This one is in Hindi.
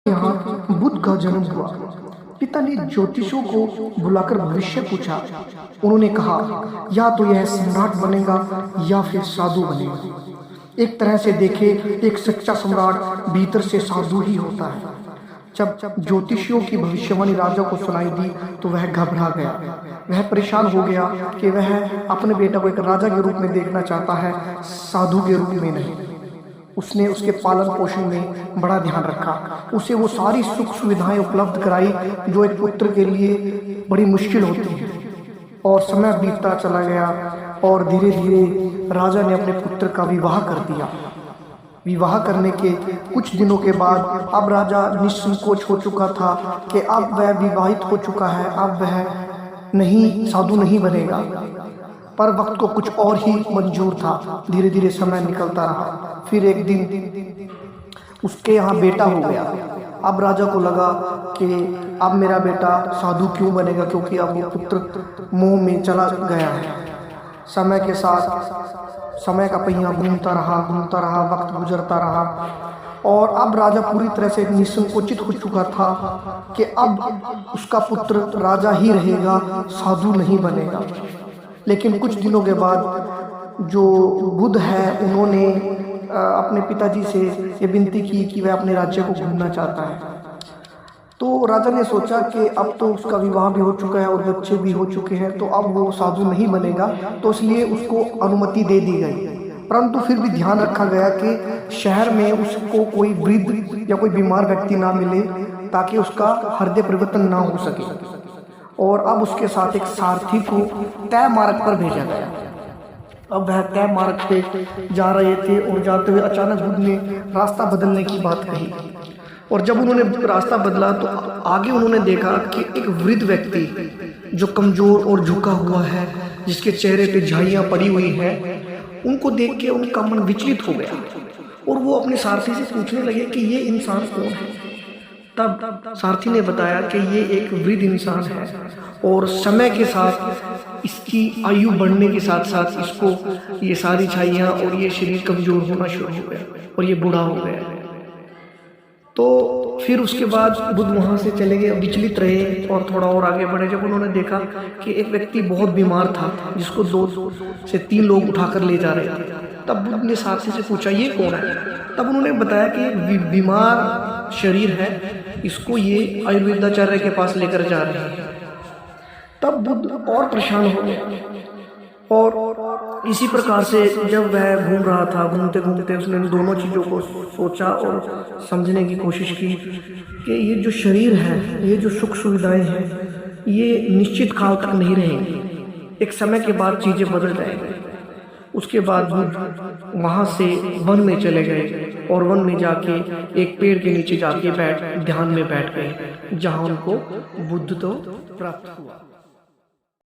यहाँ बुद्ध का जन्म हुआ। पिता ने ज्योतिषों को बुलाकर भविष्य पूछा। उन्होंने कहा, या तो यह सम्राट बनेगा या फिर साधु बनेगा। एक तरह से देखे, एक सच्चा सम्राट भीतर से साधु ही होता है। जब ज्योतिषियों की भविष्यवाणी राजा को सुनाई दी तो वह घबरा गया। वह परेशान हो गया कि वह अपने बेटा को एक राजा के रूप में देखना चाहता है, साधु के रूप में नहीं। उसने उसके पालन पोषण में बड़ा ध्यान रखा, उसे वो सारी सुख सुविधाएं उपलब्ध कराई जो एक पुत्र के लिए बड़ी मुश्किल होती है। और समय बीतता चला गया और धीरे धीरे राजा ने अपने पुत्र का विवाह कर दिया। विवाह करने के कुछ दिनों के बाद अब राजा निसंकोच हो चुका था कि अब वह विवाहित हो चुका है, अब वह साधु नहीं बनेगा। पर वक्त को कुछ और ही मंजूर था। धीरे धीरे समय निकलता रहा। फिर एक दिन उसके यहाँ बेटा हो गया। अब राजा को लगा कि अब मेरा बेटा साधु क्यों बनेगा, क्योंकि अब वो पुत्र मोह में चला गया है। समय के साथ समय का पहिया घूमता रहा, वक्त गुजरता रहा और अब राजा पूरी तरह से निसंकोचित हो चुका था कि अब उसका पुत्र राजा ही रहेगा, साधु नहीं बनेगा। लेकिन कुछ दिनों के बाद जो बुद्ध है उन्होंने अपने पिताजी से ये विनती की कि वह अपने राज्य को घूमना चाहता है। तो राजा ने सोचा कि अब तो उसका विवाह भी हो चुका है और बच्चे भी हो चुके हैं, तो अब वो साधु नहीं बनेगा, तो इसलिए उसको अनुमति दे दी गई। परंतु फिर भी ध्यान रखा गया कि शहर में उसको कोई वृद्ध या कोई बीमार व्यक्ति ना मिले ताकि उसका हृदय परिवर्तन ना हो सके। और अब उसके साथ एक सारथी को तय मार्ग पर भेजा गया। अब वह तय मार्ग पे जा रहे थे और जाते हुए अचानक बुद्ध ने रास्ता बदलने की बात कही। और जब उन्होंने रास्ता बदला तो आगे उन्होंने देखा कि एक वृद्ध व्यक्ति जो कमजोर और झुका हुआ है, जिसके चेहरे पे झाइयाँ पड़ी हुई है, उनको देख के उनका मन विचलित हो गया और वो अपने सारथी से पूछने लगे कि ये इंसान कौन है। तब सारथी ने बताया कि ये एक वृद्ध इंसान है और समय के साथ इसकी आयु बढ़ने के साथ साथ इसको ये सारी छाइयाँ और ये शरीर कमजोर होना शुरू हो गया और ये बूढ़ा हो गया। तो फिर उसके बाद बुद्ध वहाँ से चले गए, विचलित रहे और थोड़ा और आगे बढ़े। जब उन्होंने देखा कि एक व्यक्ति बहुत बीमार था जिसको 2 से 3 लोग उठाकर ले जा रहे थे, तब बुद्ध ने सारथी से पूछा, ये कौन है? तब उन्होंने बताया कि एक बीमार शरीर है, इसको ये आयुर्वेदाचार्य के पास लेकर जा रहे हैं। तब बुद्ध और परेशान हो गए और इसी प्रकार से जब वह घूम रहा था, घूमते घूमते उसने दोनों चीज़ों को सोचा और समझने की कोशिश की कि ये जो शरीर है, ये जो सुख सुविधाएं हैं, ये निश्चित काल तक नहीं रहेंगी। एक समय के बाद चीज़ें बदल जाएंगी। उसके बाद बुद्ध वहाँ से वन में चले गए और वन में जाके एक पेड़ के नीचे जाके ध्यान में बैठ गए, जहाँ उनको बुद्ध तो प्राप्त हुआ।